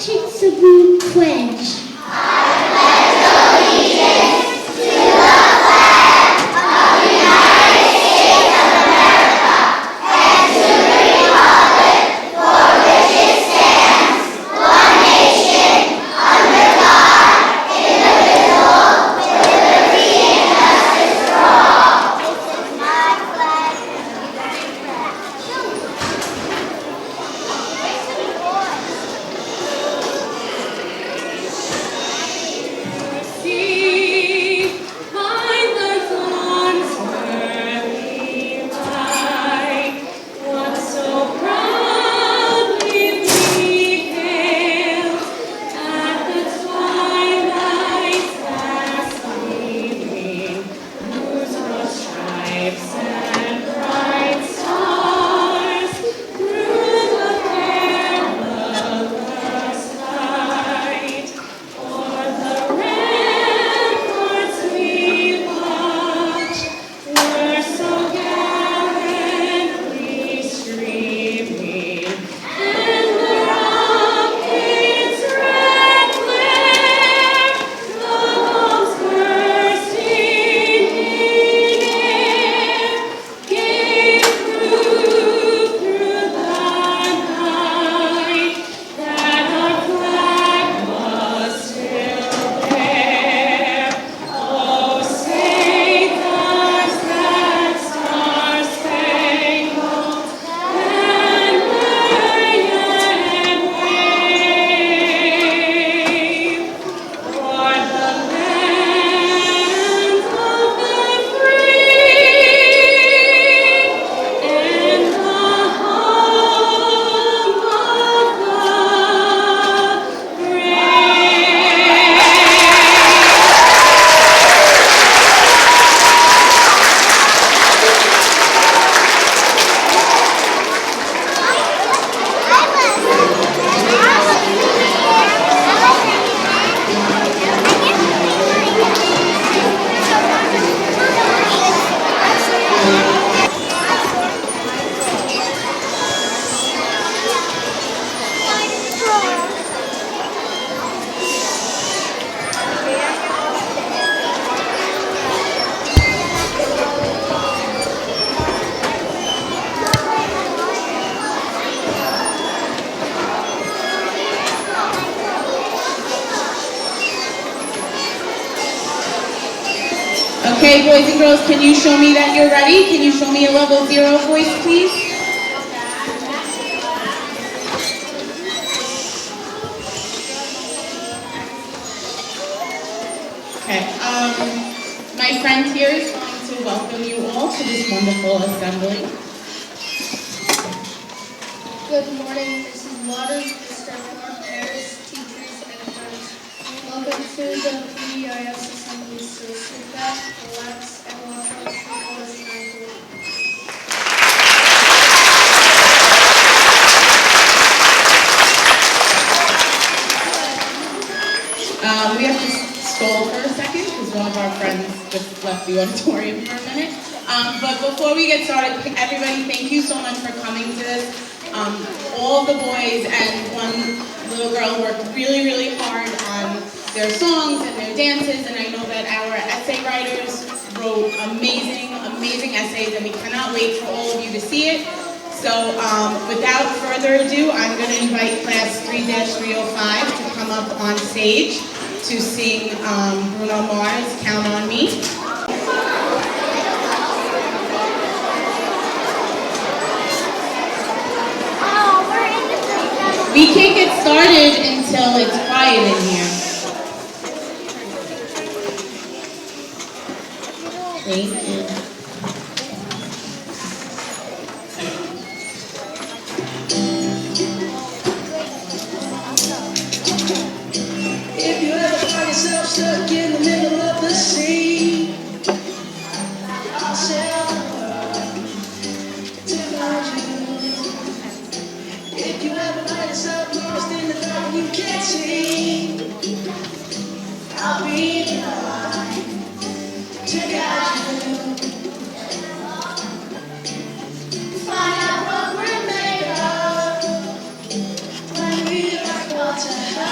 Autism Pledge. Okay, boys and girls, can you show me that you're ready? Can you show me a level 0 voice, please? Okay, my friend here is going to welcome you all to this wonderful assembly. Good morning, Mrs. Waters, Mr. Clark, parents, teachers, and friends. Welcome to the PEIS assembly. So sit back, relax, and watch our performance nicely. We have to stall for a second because one of our friends just left the auditorium for a minute. But before we get started, everybody, thank you so much for coming to this. All the boys and one little girl worked really, really hard on their songs and their dances, and I know that our essay writers wrote amazing, amazing essays, and we cannot wait for all of you to see it. So without further ado, I'm going to invite class 3-305 to come up on stage to sing Bruno Mars' Count on Me. We can't get started until it's quiet in here. Thank you. If you ever find yourself stuck in the middle of the sea, I'll sail to find you. If you ever find yourself lost in the dark you can't see, I'll be the light to guide you. Find out what we're made of when we are called to help.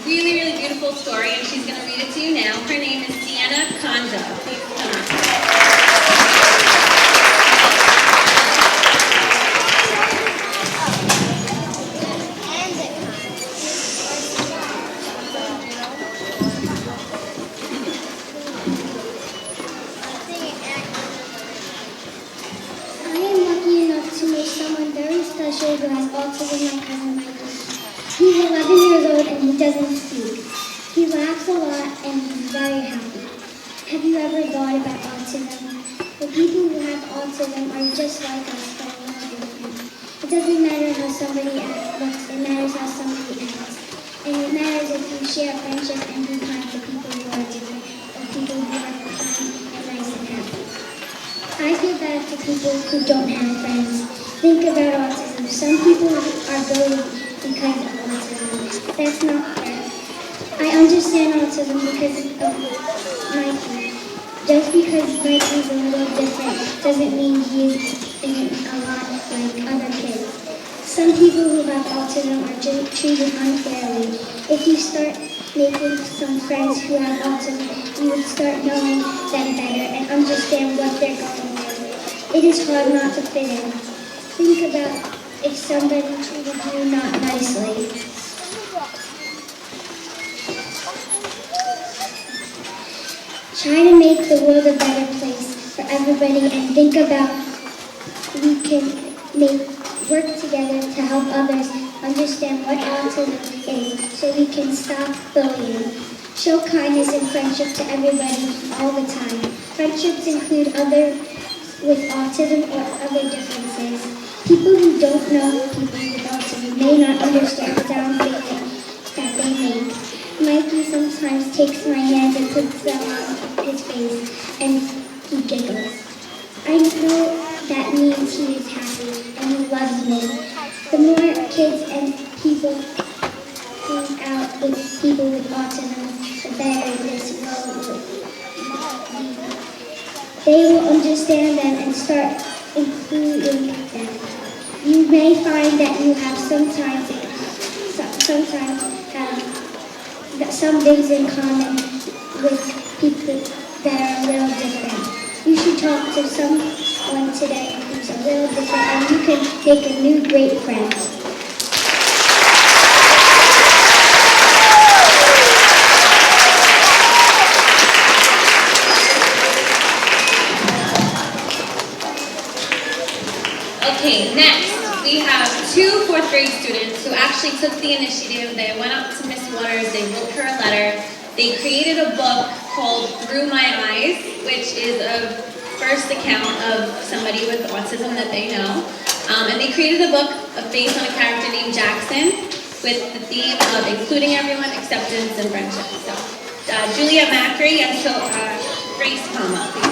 really, really beautiful story, and she's going to read it to you now. Her name is Sienna Conda. Please come up. I am lucky enough to know someone very special who has autism, my cousin Michael. He's 11 years old and he doesn't speak. He laughs a lot and he's very happy. Have you ever thought about autism? The people who have autism are just like us, but a little different. It doesn't matter how somebody looks, it matters how somebody acts. And it matters if you share friendship and be kind to people who are different, or people who are kind and nice and happy. I feel bad for people who don't have friends. Think about autism. Some people are bullied because of autism. That's not fair. I understand autism because of Mikey. Just because Mikey's a little different doesn't mean he isn't a lot like other kids. Some people who have autism are treated unfairly. If you start making some friends who have autism, you would start knowing them better and understand what they're going through. It is hard not to fit in. Think about if somebody treated you not nicely. Try to make the world a better place for everybody and think about we can work together to help others understand what autism is so we can stop bullying. Show kindness and friendship to everybody all the time. Friendships include others with autism or other differences. People who don't know people with autism may not understand the sound that they make. Mikey sometimes takes my hand and puts them on his face and he giggles. I know that means he is happy and he loves me. The more kids and people hang out with people with autism, the better this world will be. They will understand them and start including them. You may find that you have sometimes have some things in common with people that are a little different. You should talk to someone today who's a little different and you can make a new great friend. Okay, next we have two fourth grade students who actually took the initiative. They went up to Miss Waters, they wrote her a letter. They created a book called Through My Eyes, which is a first account of somebody with autism that they know. And they created a book based on a character named Jackson with the theme of including everyone, acceptance, and friendship. So, Juliet Macri and Grace Palma, please.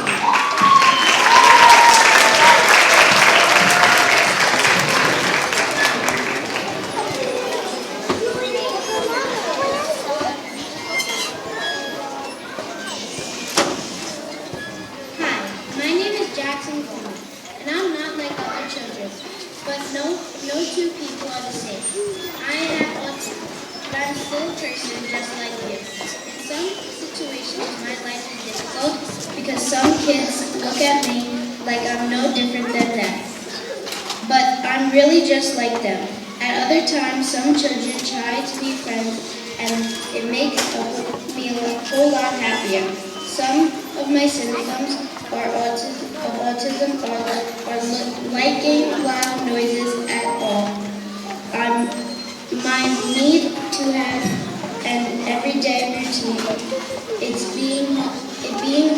And I'm not like other children, but no two people are the same. I have autism, but I'm still a person just like you. In some situations, my life is difficult because some kids look at me like I'm no different than them. But I'm really just like them. At other times, some children try to be friends, and it makes me a whole lot happier. Some of my symptoms or autism or liking loud noises at all. My need to have an everyday routine. It being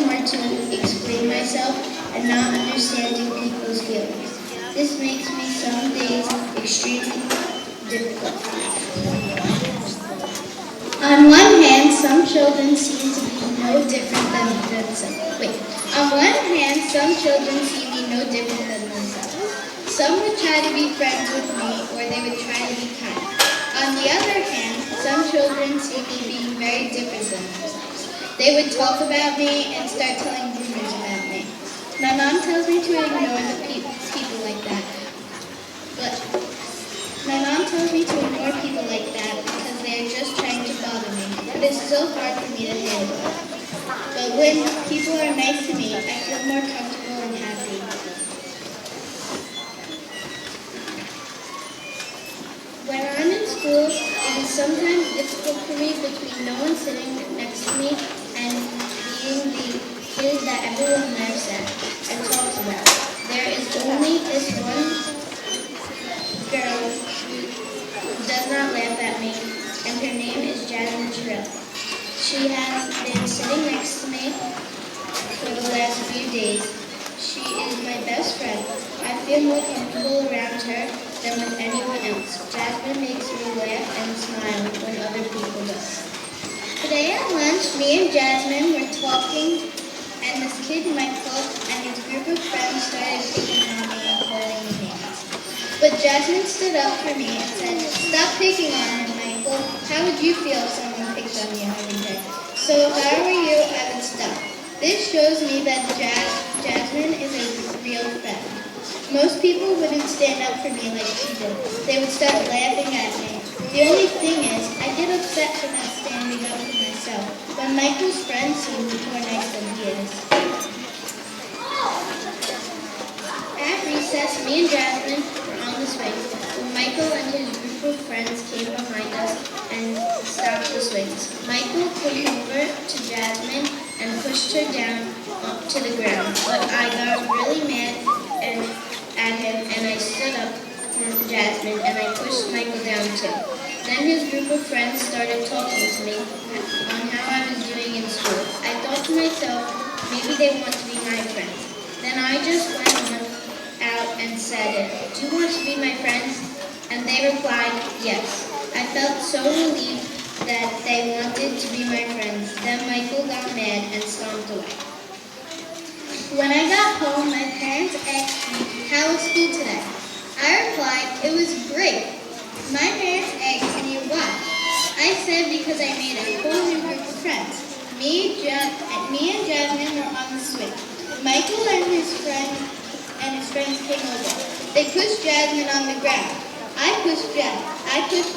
hard to explain myself and not understanding people's feelings. This makes me some days extremely difficult. On one hand, some children seem to be no different than themselves. On one hand, some children see me no different than themselves. Some would try to be friends with me, or they would try to be kind. On the other hand, some children see me being very different than themselves. They would talk about me and start telling rumors about me. My mom tells me to ignore the people like that. But my mom tells me to ignore people like that because they are just trying to bother me. but it's so hard for me to handle. But when people are nice to me, I feel more comfortable and happy. When I'm in school, it is sometimes difficult for me between no one sitting next to me and being the kid that everyone laughs at and talks about. There is only this one girl who does not laugh at me, and her name is Jasmine Trill. She has been sitting next to me for the last few days. She is my best friend. I feel more comfortable around her than with anyone else. Jasmine makes me laugh and smile when other people do. Today at lunch, me and Jasmine were talking, and this kid, Michael, and his group of friends started picking on me and holding me hands. But Jasmine stood up for me and said, "Stop picking on him, Michael. How would you feel if someone picked on you every day? So if I were you, I would stop." This shows me that Jasmine is a real friend. Most people wouldn't stand up for me like she did. They would start laughing at me. The only thing is, I get upset for not standing up for myself, when Michael's friends seem more nice than he is. At recess, me and Jasmine were on the swings when Michael and his group of friends came behind us and stopped the swings. Michael came over to Jasmine and pushed her down to the ground, but I got really mad at him and I stood up for Jasmine and I pushed Michael down too. Then his group of friends started talking to me on how I was doing in school. I thought to myself, maybe they want to be my friends. Then I just went on out and said, "Do you want to be my friends?" And they replied, "Yes." I felt so relieved that they wanted to be my friends. Then Michael got mad and stomped away. When I got home, my parents asked me, "How was school today?" I replied, "It was great." My parents asked me why. I said because I made a whole new group of friends. Me and Jasmine were on the swing. Michael and his friends came over. They pushed Jasmine on the ground. I pushed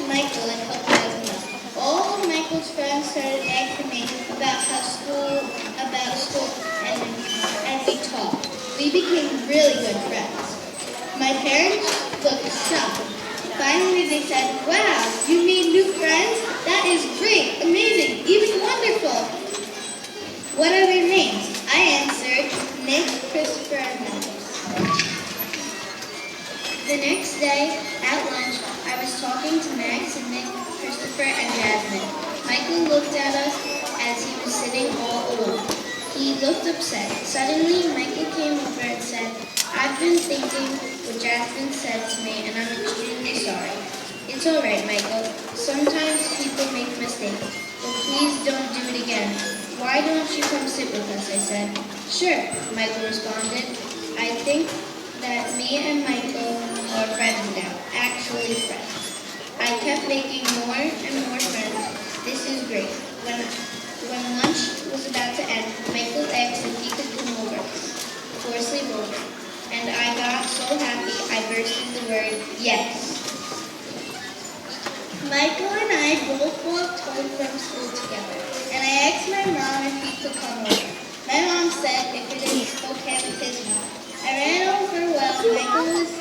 Michael and helped Jasmine up. All of Michael's friends started asking me about school, and we talked. We became really good friends. My parents looked shocked. Finally, they said, "Wow, you made new friends? That is great, amazing, even wonderful. What are their names?" I answered, "Nick, Christopher, and Max." The next day, at lunch, I was talking to Max and Nick, Christopher, and Jasmine. Michael looked at us as he was sitting all alone. He looked upset. Suddenly, Michael came over and said, "I've been thinking what Jasmine said to me, and I'm extremely sorry." "It's all right, Michael. Sometimes people make mistakes, but please don't do it again. Why don't you come sit with us?" I said. "Sure," Michael responded. I think that me and Michael are friends now, actually friends. I kept making more and more friends. This is great. When lunch was about to end, Michael asked if he could come over for a sleepover. And I got so happy I burst into the word, "Yes." Michael and I both walked home from school together, and I asked my mom if he could come over. My mom said if it is okay with his mom. I ran over while Michael was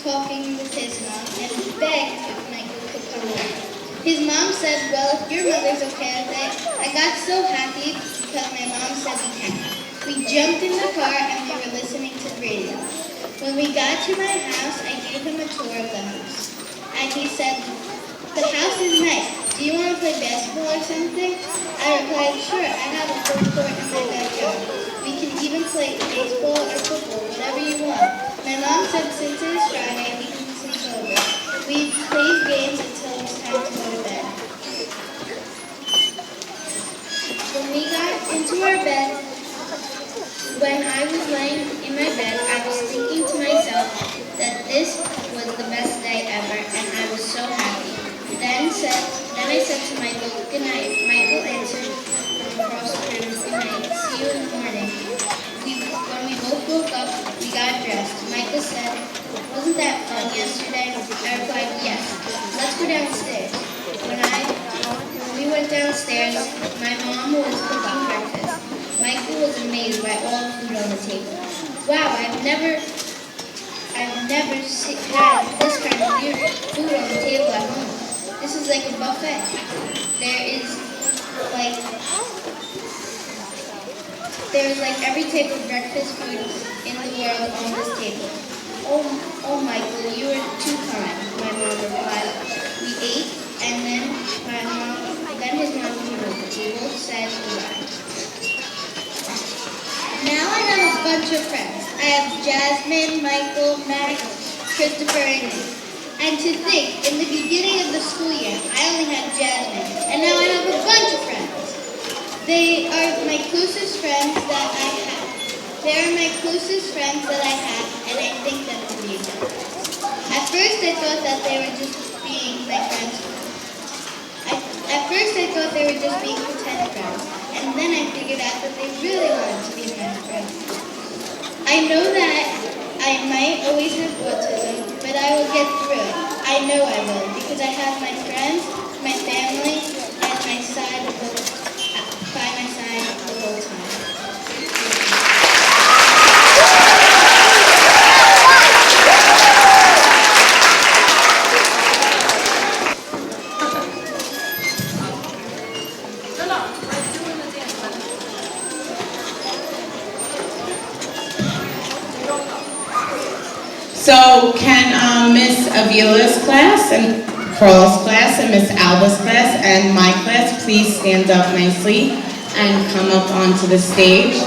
talking with his mom and begged if Michael could come over. His mom said, "Well, if your mother's okay with it." I got so happy because my mom said we can. We jumped in the car and we were listening to the radio. When we got to my house, I gave him a tour of the house. And he said, "The house is nice. Do you want to play basketball or something?" I replied, "Sure, I have a whole court in my backyard. We can even play baseball or football, whatever you want." My mom said since it is Friday, we can sleep over. We played games until it was time to go to bed. When we got into our bed, when I was laying in my bed, I was thinking to myself that this was the best day ever, and I was so happy. Then I said to Michael, "Good night." Michael answered from across the room, "Good night. See you in the morning." When we both woke up, we got dressed. Michael said, "Wasn't that fun yesterday?" I replied, "Yes. Let's go downstairs." When we went downstairs, downstairs, my mom was cooking breakfast. Michael was amazed by all the food on the table. Wow, I've never had this kind of weird food on the table at home. This is like a buffet. There's like every type of breakfast food in the world on this table. Oh, Michael, you are too kind, my mom replied. We ate, and then his mom came over. We both said goodbye. Now I have a bunch of friends. I have Jasmine, Michael, Max, Christopher, and me. And to think, in the beginning of the school year, I only had Jasmine, and now I have a bunch of friends. They are my closest friends that I have. And I think them to be good. At first, I thought that they were just being my friends. At first, I thought they were just being pretend friends, and then I figured out that they really wanted to be my friends. I know that I might always have autism, but I will get through it. I know I will, because I have my friends, my family, and by my side the whole time. So can Miss Avila's class and Pearl's class and Miss Alba's class and my class please stand up nicely and come up onto the stage?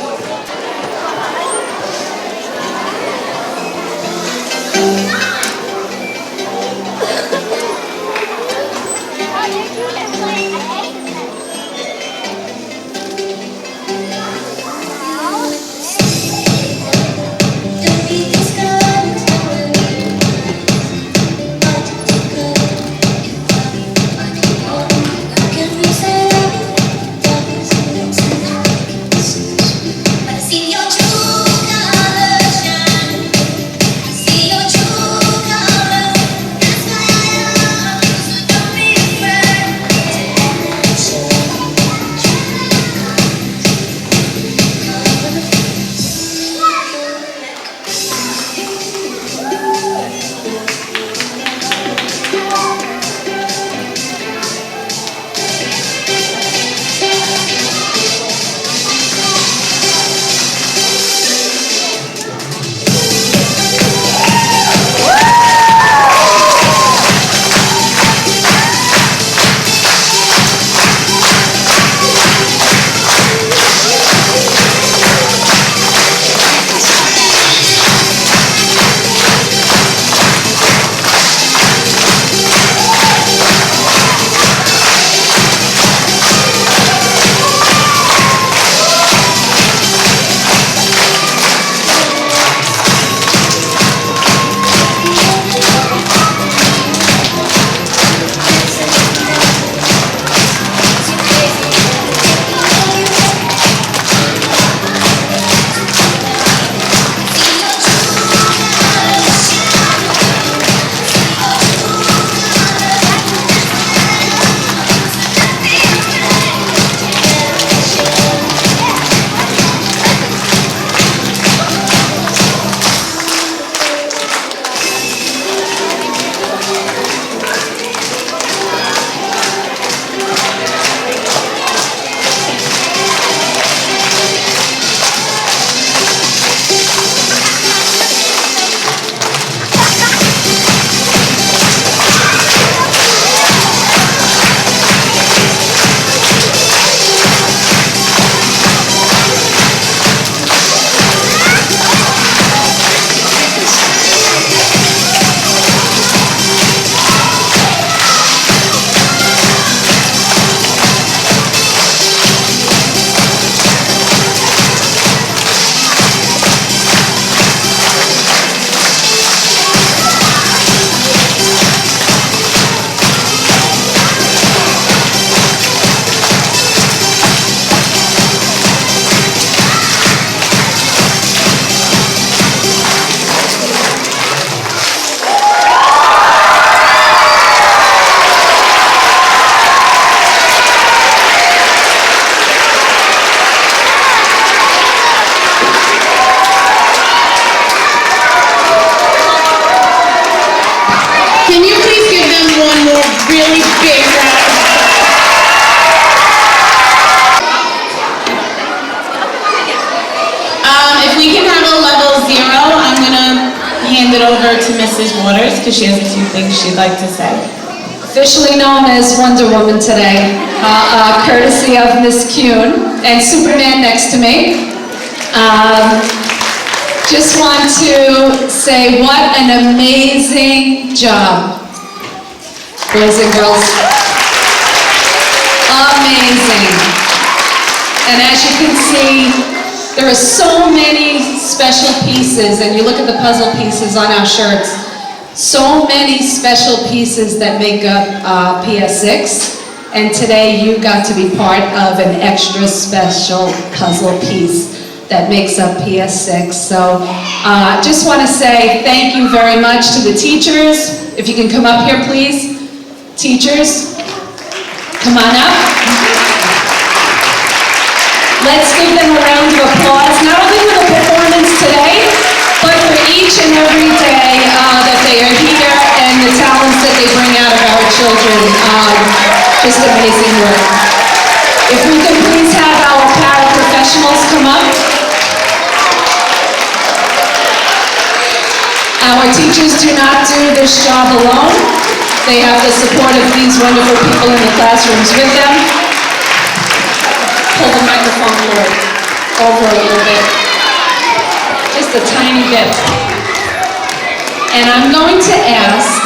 really big round of applause. If we can have a level 0, I'm gonna hand it over to Mrs. Waters because she has a few things she'd like to say. Officially known as Wonder Woman today, courtesy of Miss Kuhn and Superman next to me. Just want to say what an amazing job, boys and girls. Amazing. And as you can see, there are so many special pieces, and you look at the puzzle pieces on our shirts, so many special pieces that make up PS6, and today you got to be part of an extra special puzzle piece that makes up PS6. So just want to say thank you very much to the teachers. If you can come up here, please. Teachers, come on up. Let's give them a round of applause, not only for the performance today, but for each and every day that they are here and the talents that they bring out of our children. Just amazing work. If we could please have our paraprofessionals come up. Our teachers do not do this job alone. They have the support of these wonderful people in the classrooms with them. Pull the microphone forward, over a little bit. Just a tiny bit. And I'm going to ask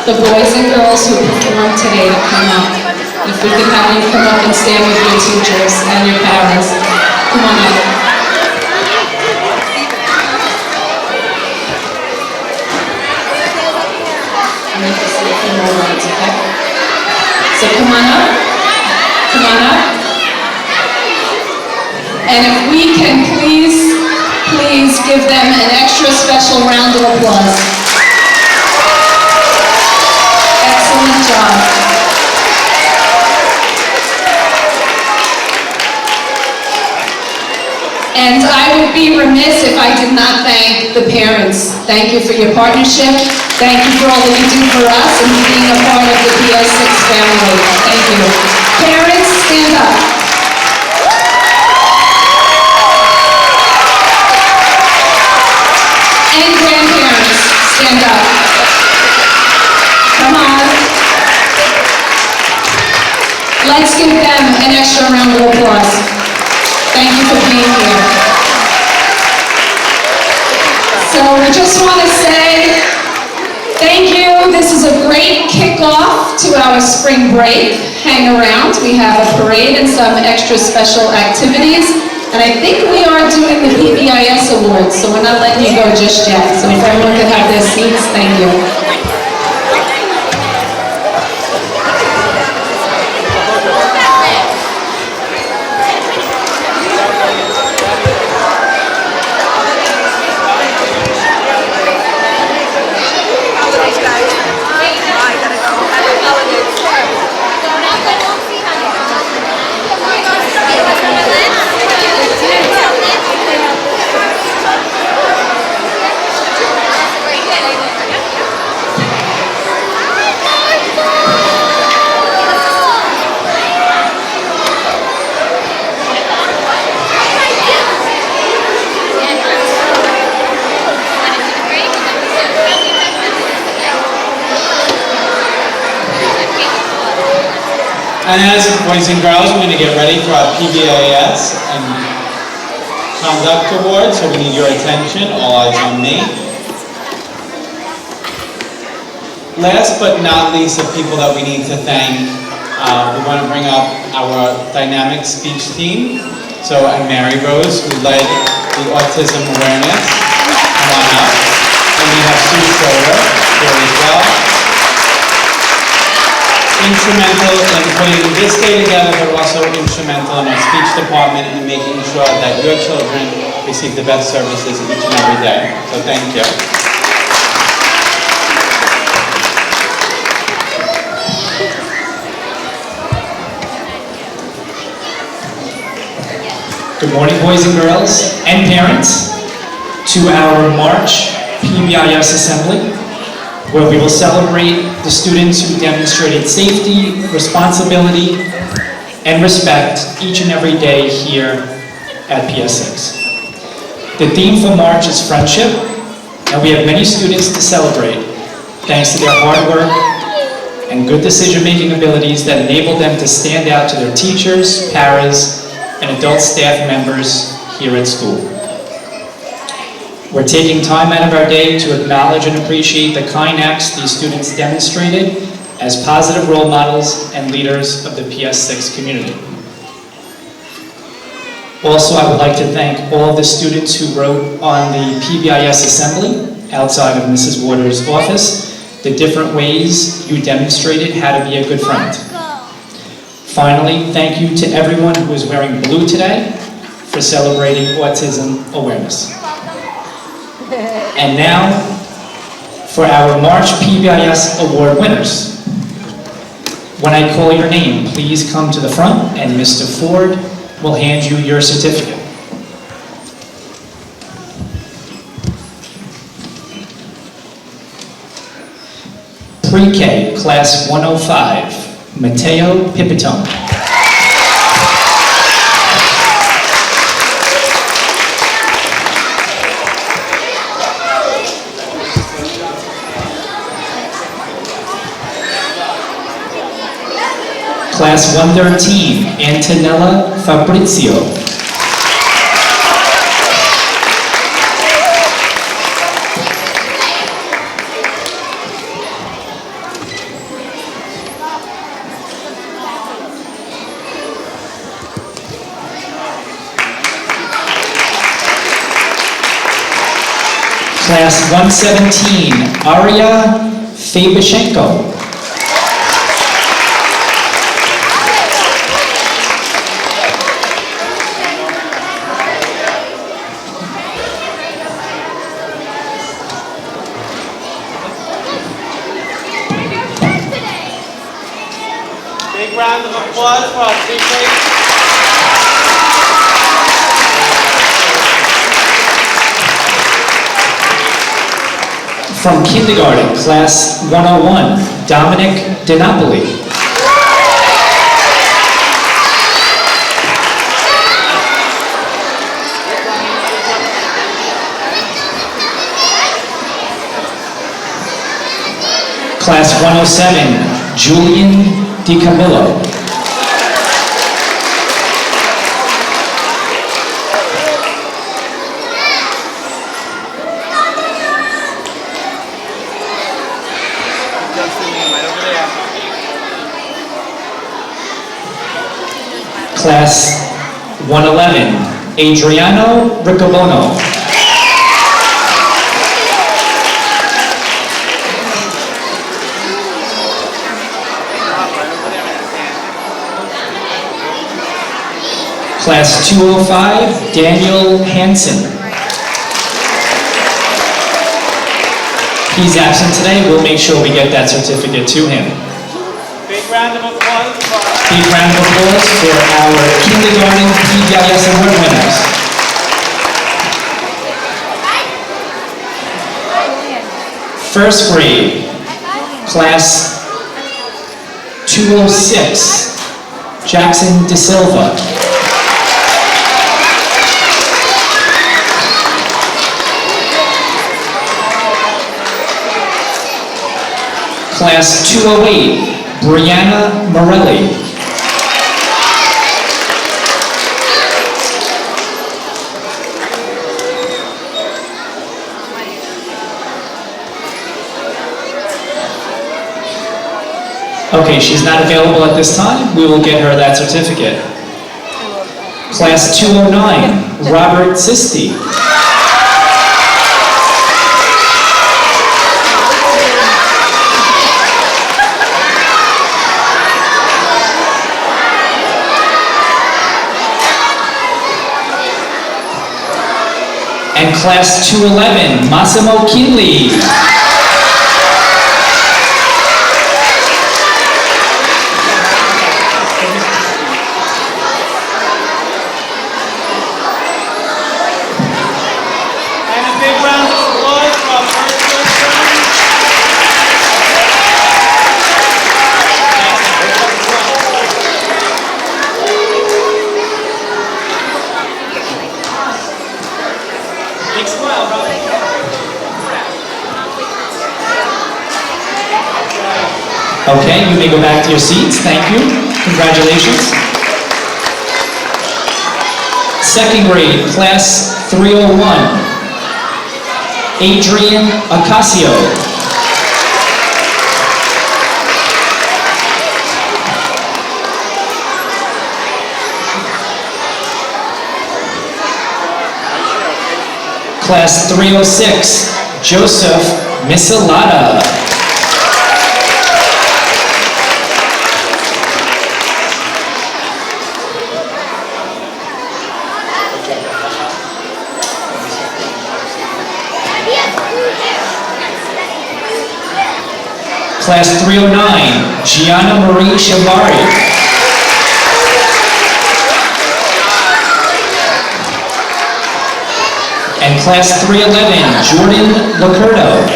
the boys and girls who performed today to come up. If we can have you come up and stand with your teachers and your parents. Come on up. I'll make this a little more right, okay? So come on up. Come on up. And if we can please give them an extra special round of applause. Excellent job. And I would be remiss if I did not thank the parents. Thank you for your partnership. Thank you for all that you do for us and being a part of the PS6 family. Thank you. Parents, stand up. And grandparents, stand up. Come on. Let's give them an extra round of applause. Thank you for being here. So we just want to say thank you. This is a great kickoff to our spring break. Hang around. We have a parade and some extra special activities. And I think we are doing the PBIS Awards, so we're not letting you go just yet. So if everyone could have their seats, thank you. And as boys and girls, we're going to get ready for our PBIS and Conduct Awards, so we need your attention, all eyes on me. Last but not least, the people that we need to thank, we want to bring up our dynamic speech team. So, and Mary Rose, who led the Autism Awareness, come on up. And we have Sue Schroeder here as well. Instrumental in putting this day together, but also instrumental in our speech department in making sure that your children receive the best services each and every day. So thank you. Good morning, boys and girls and parents, to our March PBIS Assembly. where we will celebrate the students who demonstrated safety, responsibility, and respect each and every day here at PS6. The theme for March is friendship, and we have many students to celebrate, thanks to their hard work and good decision-making abilities that enable them to stand out to their teachers, paras, and adult staff members here at school. We're taking time out of our day to acknowledge and appreciate the kind acts these students demonstrated as positive role models and leaders of the PS6 community. Also, I would like to thank all of the students who wrote on the PBIS assembly outside of Mrs. Waters' office the different ways you demonstrated how to be a good friend. Finally, thank you to everyone who is wearing blue today for celebrating Autism Awareness. And now, for our March PBIS Award winners. When I call your name, please come to the front and Mr. Ford will hand you your certificate. Pre-K, Class 105, Matteo Pipitone. Class 113, Antonella Fabrizio. Class 117, Aria Fabishenko. Big round of applause for our pre-K. From kindergarten, Class 101, Dominic DiNapoli. Class 107, Julian DiCamillo. Class 111, Adriano Riccobono. Class 205, Daniel Hansen. He's absent today. We'll make sure we get that certificate to him. Big round of applause for Big round of applause for our kindergarten PBIS award winners. First grade, Class 206, Jackson De Silva. Class 208, Brianna Morelli. Okay, she's not available at this time. We will get her that certificate. Class 209, Robert Sisti. And Class 211, Massimo Kinley. and a big round of applause for our first grade friends. Okay, you may go back to your seats. Thank you. Congratulations. Second grade, class 301, Adrian Ocasio. Class 306, Joseph Misalata. Class 309, Gianna Marie Chavari. And class 311, Jordan Lacurdo.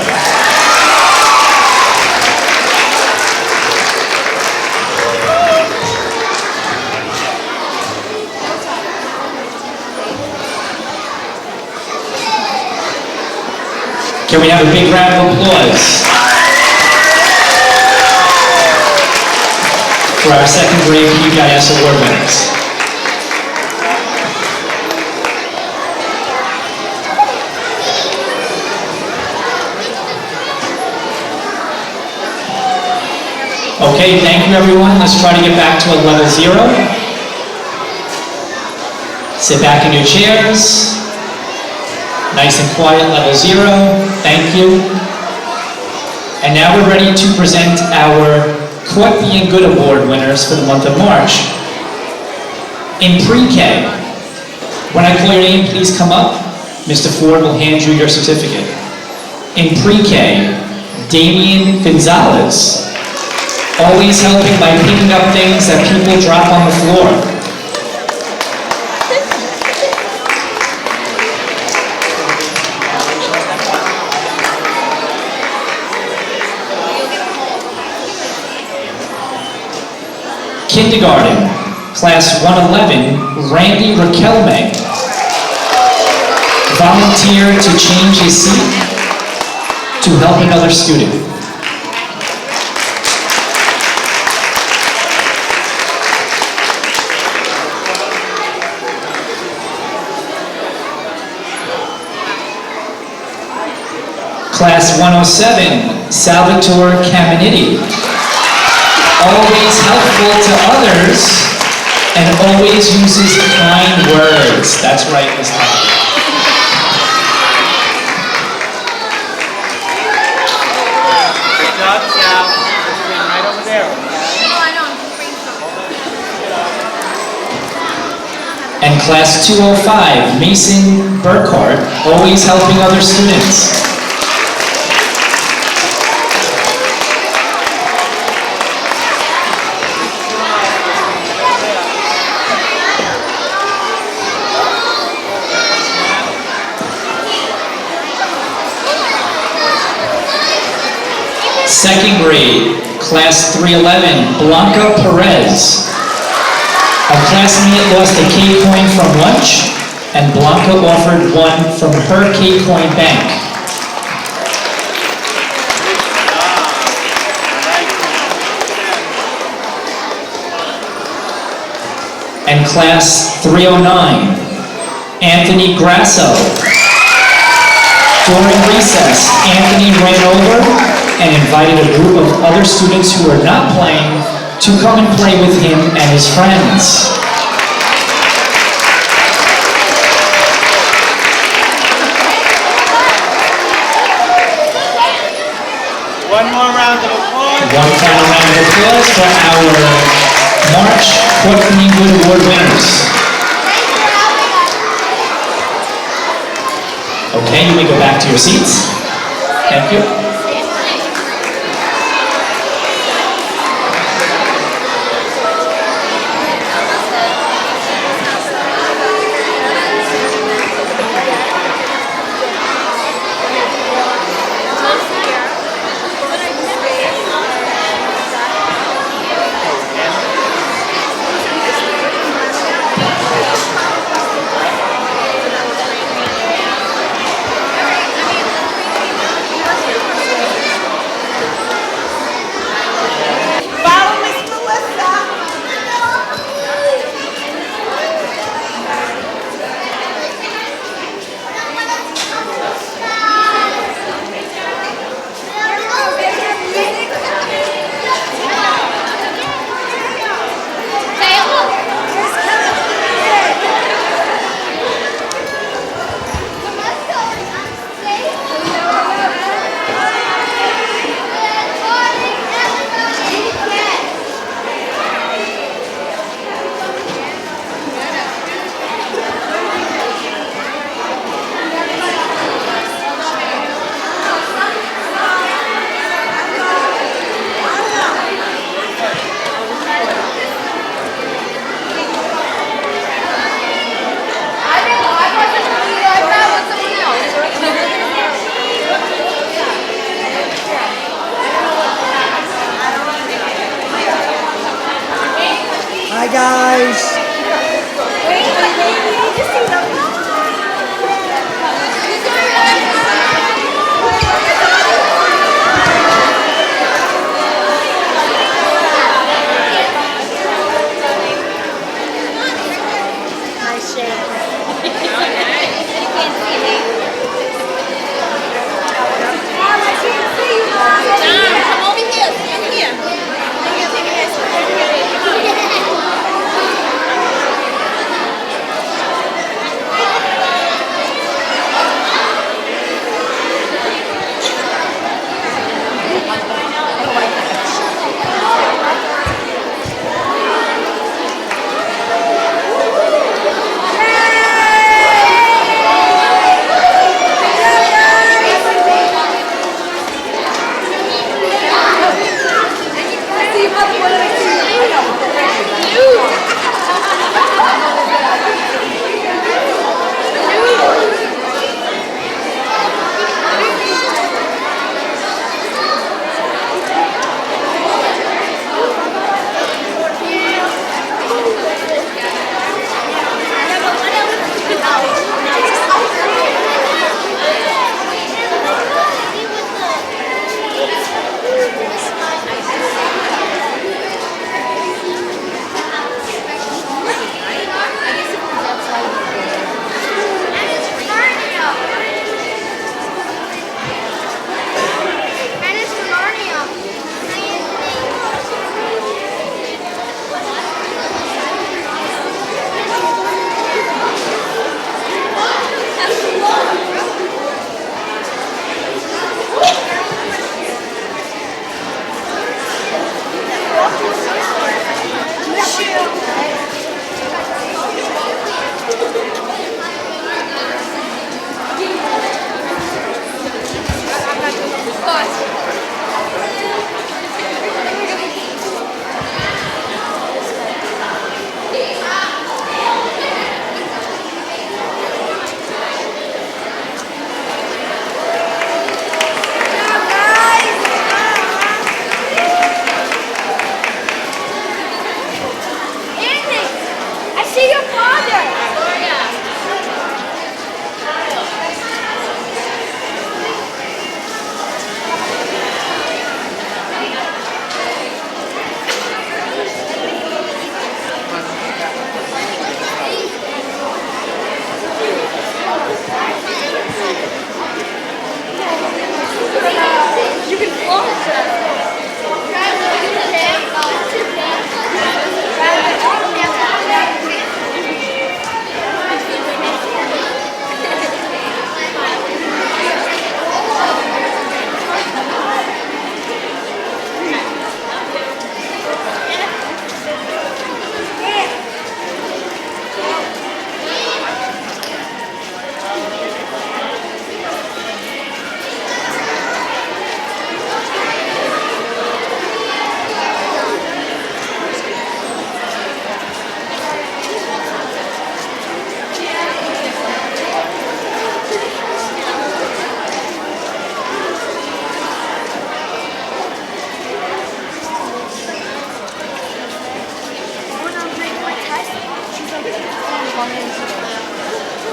Can we have a big round of applause for our second grade PBIS award winners? Okay, thank you everyone. Let's try to get back to a level 0. Sit back in your chairs. Nice and quiet, level 0. Thank you. And now we're ready to present our Quite Being Good Award winners for the month of March. In pre-K, when I call your name, please come up. Mr. Ford will hand you your certificate. In pre-K, Damian Gonzalez, always helping by picking up things that people drop on the floor. Kindergarten, class 111, Randy Raquelme, volunteered to change his seat to help another student. Class 107, Salvatore Caminiti, always helpful to others and always uses kind words. That's right, Miss Tom. Good job, Sal. Right over there. And class 205, Mason Burkhart, always helping other students. Second grade, class 311, Blanca Perez. A classmate lost a K-coin from lunch, and Blanca offered one from her K-coin bank. And class 309, Anthony Grasso. During recess, Anthony ran over and invited a group of other students who are not playing to come and play with him and his friends. One more round of applause. One final round of applause for our March Quite Being Good Award winners. Okay, you may go back to your seats. Thank you. guys. Nice shake. Come over here, stand here.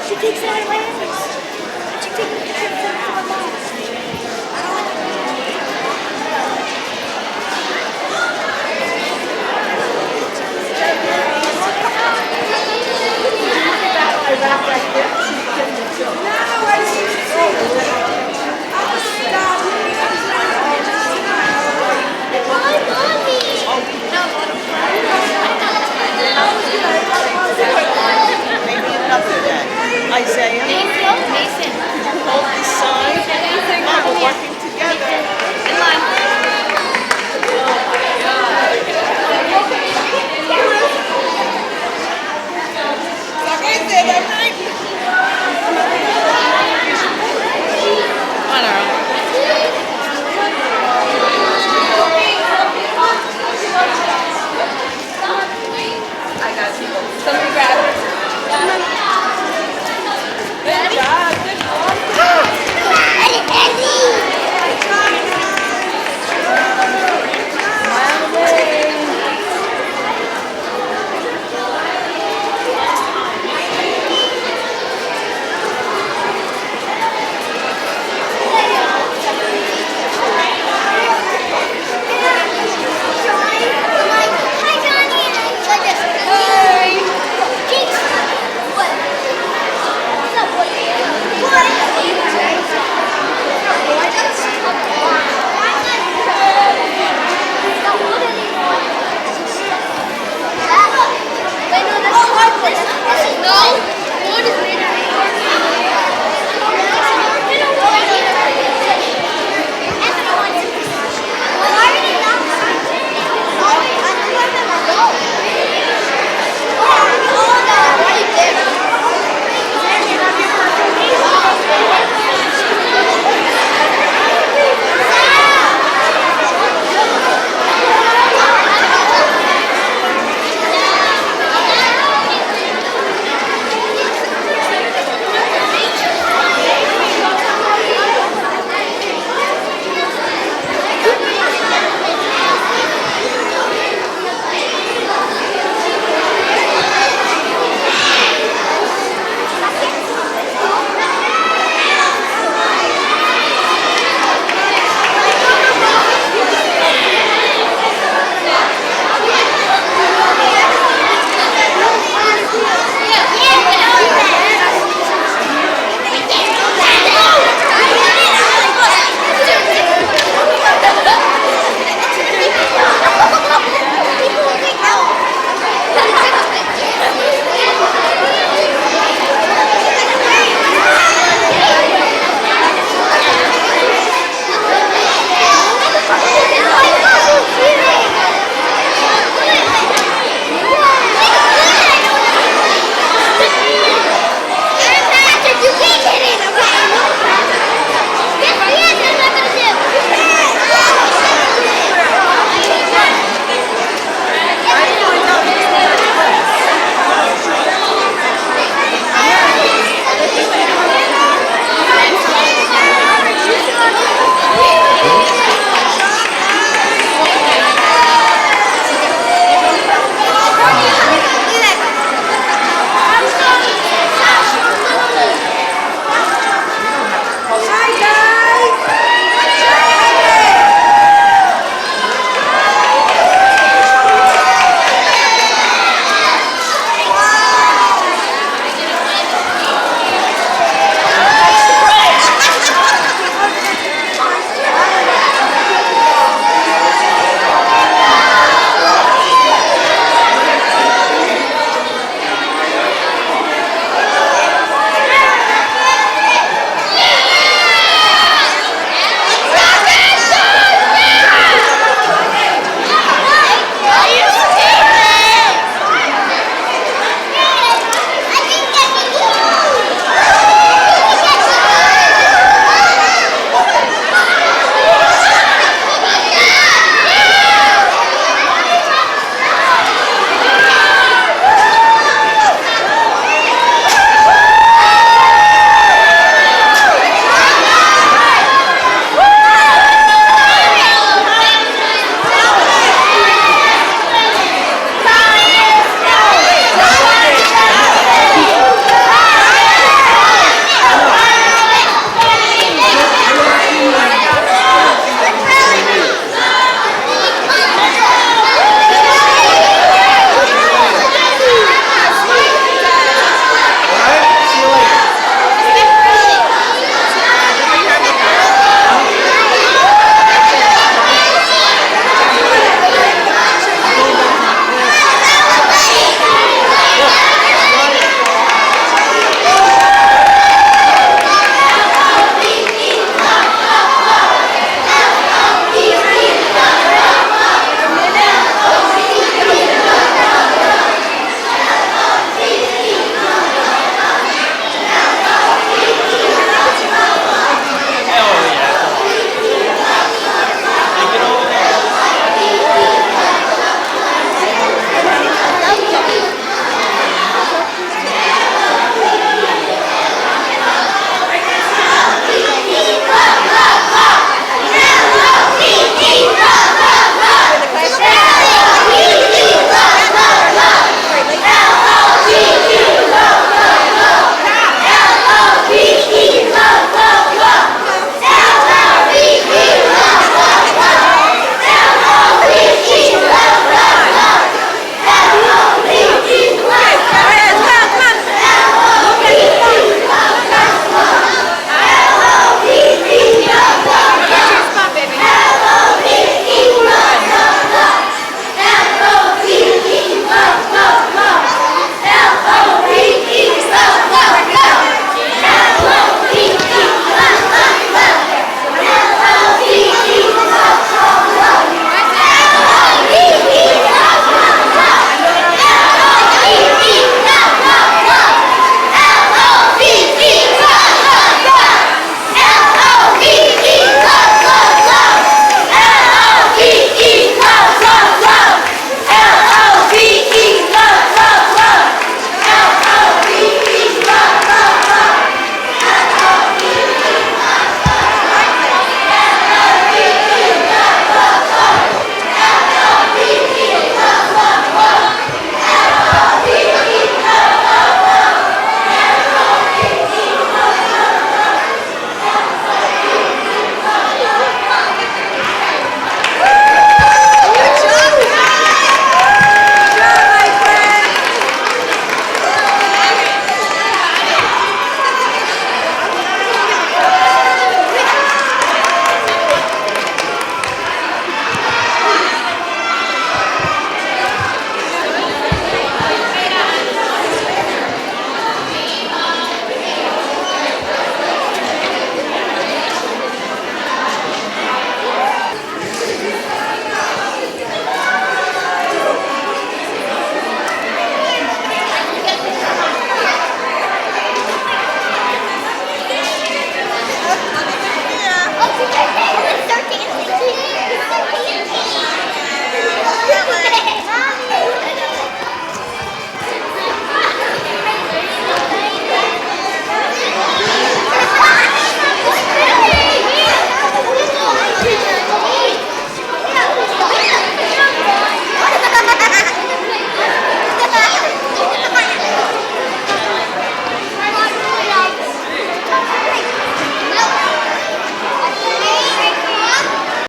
She takes it away. She takes it Maybe another day. Isaiah, Mason. hold this sign. Mom, we're working together. No, wood is made out of